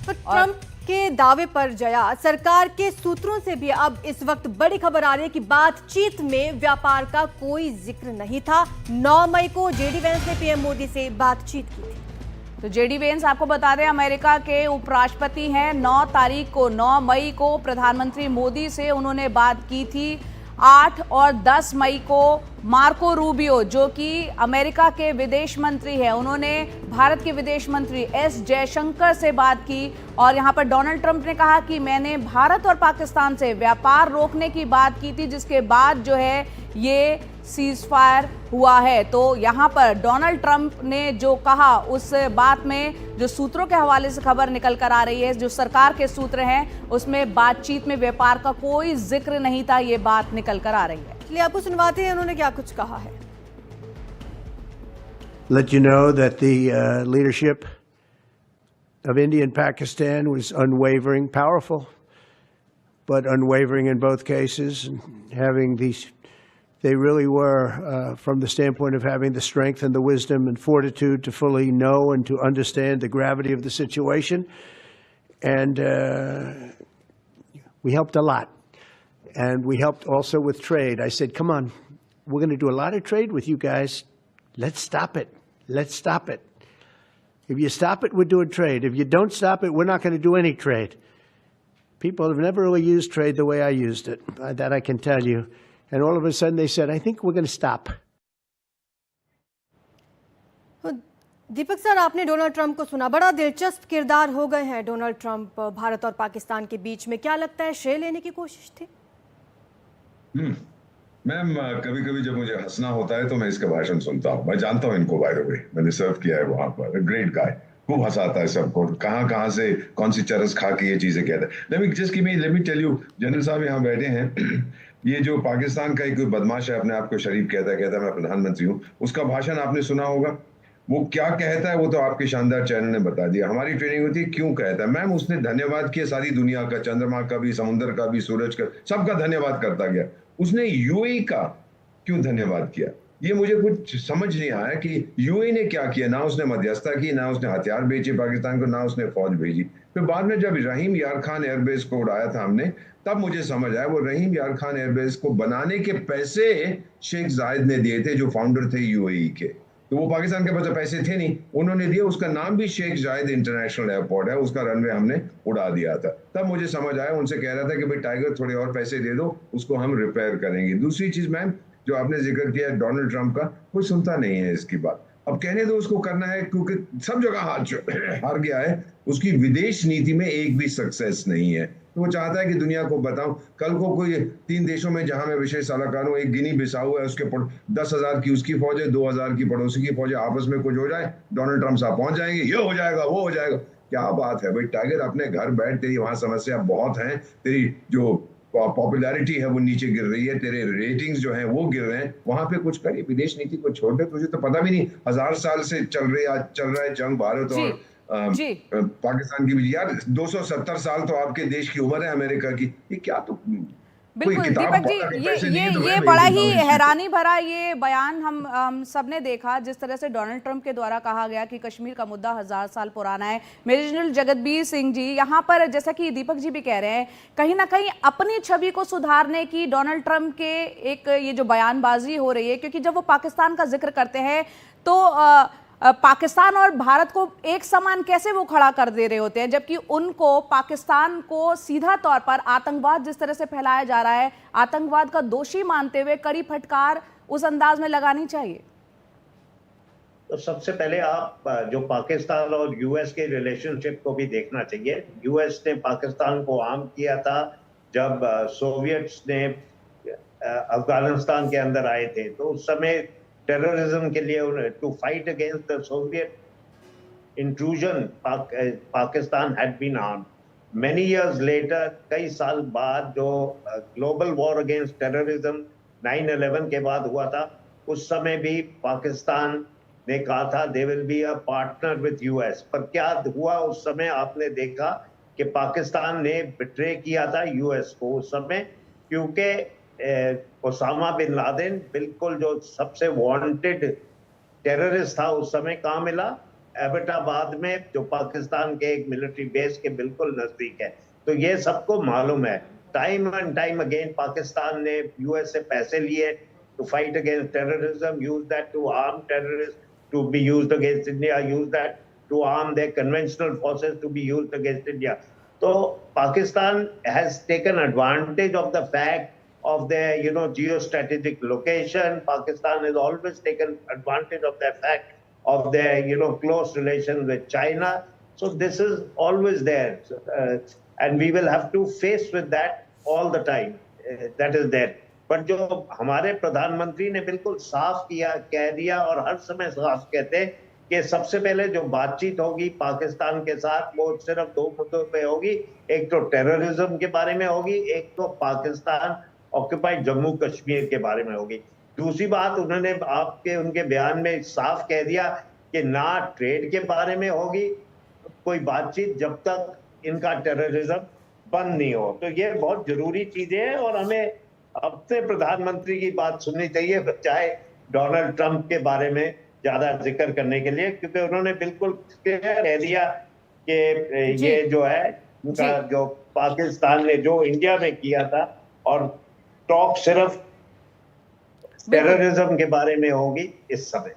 तो ट्रंप के दावे पर जया, सरकार के सूत्रों से भी अब इस वक्त बड़ी खबर आ रही है कि बातचीत में व्यापार का कोई जिक्र नहीं था। 9 मई को जेडी वेंस ने पीएम मोदी से बातचीत की थी। तो जेडी वेंस आपको बता दें अमेरिका के उपराष्ट्रपति हैं। 9 मई को प्रधानमंत्री मोदी से उन्होंने बात की थी। 8 और 10 मई को मार्को रूबियो जो कि अमेरिका के विदेश मंत्री हैं, उन्होंने भारत के विदेश मंत्री एस जयशंकर से बात की और यहां पर डोनाल्ड ट्रंप ने कहा कि मैंने भारत और पाकिस्तान से व्यापार रोकने की बात की थी, जिसके बाद जो है ये सीज फायर हुआ है। तो यहां पर डोनाल्ड ट्रंप ने जो कहा उस बात में जो सूत्रों के हवाले से खबर निकल कर आ रही है, जो सरकार के सूत्र हैं, उसमें बातचीत में व्यापार का कोई जिक्र नहीं था, ये बात निकल कर आ रही है। इसलिए आपको सुनवाते हैं उन्होंने क्या कुछ कहा है। Let you know that the leadership of India and Pakistan was unwavering, powerful, but unwavering in both cases, and having these. They really were, from the standpoint of having the strength and the wisdom and fortitude to fully know and to understand the gravity of the situation. And we helped a lot. And we helped also with trade. I said, come on, we're going to do a lot of trade with you guys. Let's stop it. Let's stop it. If you stop it, we're doing trade. If you don't stop it, we're not going to do any trade. People have never really used trade the way I used it. That I can tell you. And all of a sudden they said, I think we're going to stop. Deepak sir, आपने Donald Trump को सुना, बड़ा दिलचस्प किरदार हो गए हैं Donald Trump Bharat और पाकिस्तान के बीच में। क्या लगता है श्रेय लेने की कोशिश थी? मैम, कभी कभी जब मुझे हंसना होता है तो मैं इसका भाषण सुनता हूँ। मैं जानता हूँ इनको, बाय द वे, मैंने सर्व किया है वहां पर। ग्रेट गाय, खूब हंसाता है सबको, कहाँ से कौन सी चरस खा के ये चीजें कहता है। Let me tell you, general साहब यहाँ बैठे हैं, ये जो पाकिस्तान का एक बदमाश है, अपने आप को शरीफ कहता है मैं प्रधानमंत्री हूँ, उसका भाषण आपने सुना होगा। वो क्या कहता है वो तो आपके शानदार चैनल ने बता दिया। हमारी ट्रेनिंग होती है क्यों कहता है। मैम, उसने धन्यवाद किया सारी दुनिया का, चंद्रमा का भी, समुद्र का भी, सूरज का, सबका धन्यवाद करता गया। उसने यूएई का क्यों धन्यवाद किया, ये मुझे कुछ समझ नहीं आया कि यूएई ने क्या किया। ना उसने मध्यस्थता की, ना उसने हथियार बेचे पाकिस्तान को, ना उसने फौज भेजी। फिर बाद में जब रहीम यार खान एयरबेस को उड़ाया था हमने, तब मुझे समझ आया वो रहीम यार खान एयरबेस को बनाने के पैसे शेख जायद ने दिए थे, जो फाउंडर थे यूएई के। तो वो पाकिस्तान के पास पैसे थे नहीं, उन्होंने दिए। उसका नाम भी शेख जायद इंटरनेशनल एयरपोर्ट है, उसका रनवे हमने उड़ा दिया था। तब मुझे समझ आया, उनसे कह रहा था कि भाई टाइगर थोड़े और पैसे दे दो, उसको हम रिपेयर करेंगे। दूसरी चीज मैम, जो आपने जिक्र किया डोनाल्ड ट्रंप का, कोई सुनता नहीं है इसकी बात। अब कहने दो उसको करना है, क्योंकि सब जगह हार गया है। उसकी विदेश नीति में एक भी सक्सेस नहीं है। तो वो चाहता है कि दुनिया को बताऊं। कल को कोई 3 देशों में जहां मैं विशेष सलाहकार हूं, एक गिनी बिसाऊ है, उसके 10,000 की उसकी फौज है, 2,000 की पड़ोसी की फौज है, आपस में कुछ हो जाए, डोनाल्ड ट्रंप साहब पहुंच जाएंगे, ये हो जाएगा, वो हो जाएगा। क्या बात है भाई टाइगर, अपने घर बैठ, तेरी वहां समस्या बहुत है, तेरी जो पॉपुलैरिटी है वो नीचे गिर रही है, तेरे रेटिंग्स जो हैं वो गिर रहे हैं, वहां पे कुछ करिए। विदेश नीति को छोड़ दे। तुझे तो पता भी नहीं 1000 साल से चल रहा है जंग भारत और पाकिस्तान की भी। यार 270 साल तो आपके देश की उम्र है अमेरिका की। ये क्या, तो बिल्कुल दीपक जी, ये बड़ा ही हैरानी भरा ये बयान हम सबने देखा, जिस तरह से डोनाल्ड ट्रंप के द्वारा कहा गया कि कश्मीर का मुद्दा 1000 साल पुराना है। मेजर जनरल जगतबीर सिंह जी, यहाँ पर जैसा कि दीपक जी भी कह रहे हैं, कहीं ना कहीं अपनी छवि को सुधारने की डोनाल्ड ट्रंप के एक ये जो बयानबाजी हो रही है, क्योंकि जब वो पाकिस्तान का जिक्र करते हैं तो पाकिस्तान और भारत को एक समान कैसे वो खड़ा कर दे रहे होते हैं, जबकि उनको पाकिस्तान को सीधा तौर पर आतंकवाद जिस तरह से फैलाया जा रहा है, आतंकवाद का दोषी मानते हुए कड़ी फटकार उस अंदाज में लगानी चाहिए। तो सबसे पहले आप जो पाकिस्तान और यूएस के रिलेशनशिप को भी देखना चाहिए। यूएस ने पाकिस्तान को आर्म किया था जब सोवियट्स ने अफगानिस्तान के अंदर आए थे, तो उस समय टेररिज्म के लिए, to fight against the Soviet intrusion, Pakistan had been armed. Many years later, कई साल बाद, जो ग्लोबल वॉर अगेंस्ट टेररिज्म 9/11 के बाद हुआ था, उस समय भी पाकिस्तान ने कहा था they will be a partner with US. पर क्या हुआ उस समय, आपने देखा कि पाकिस्तान ने बिट्रे किया था यूएस को उस समय, क्योंकि ओसामा बिन लादेन बिल्कुल जो सबसे वांटेड टेररिस्ट था उस समय, कहाँ मिला? एबटाबाद में, जो पाकिस्तान के एक मिलिट्री बेस के बिल्कुल नजदीक है। तो ये सबको मालूम है। Time and time again Pakistan ने यूएस से पैसे लिए to fight against terrorism, use that to arm terrorists, to be used against India, use that to arm their conventional forces to be used against India. So Pakistan has taken advantage of the fact of their, geostrategic location. Pakistan has always taken advantage of the fact of their, close relations with China. So this is always there. And we will have to face with that all the time. That is there. पर जो हमारे प्रधानमंत्री ने बिल्कुल साफ कह दिया और हर समय साफ कहते कि सबसे पहले जो बातचीत होगी पाकिस्तान के साथ वो सिर्फ दो मुद्दों पे होगी। एक तो टेररिज्म के बारे में होगी, एक तो पाकिस्तान ऑक्युपाइड जम्मू कश्मीर के बारे में होगी। दूसरी बात उन्होंने उनके बयान में साफ कह दिया कि ना ट्रेड के बारे में होगी कोई बातचीत जब तक इनका टेररिज्म बंद नहीं हो। तो ये बहुत जरूरी चीजें हैं और हमें अब से प्रधानमंत्री की बात सुननी चाहिए, चाहे डोनाल्ड ट्रंप के बारे में ज्यादा जिक्र करने के लिए, क्योंकि उन्होंने बिल्कुल कह दिया कि ये जो है उनका जो पाकिस्तान ने जो इंडिया में किया था और टॉक सिर्फ टेररिज्म के बारे में होगी इस समय।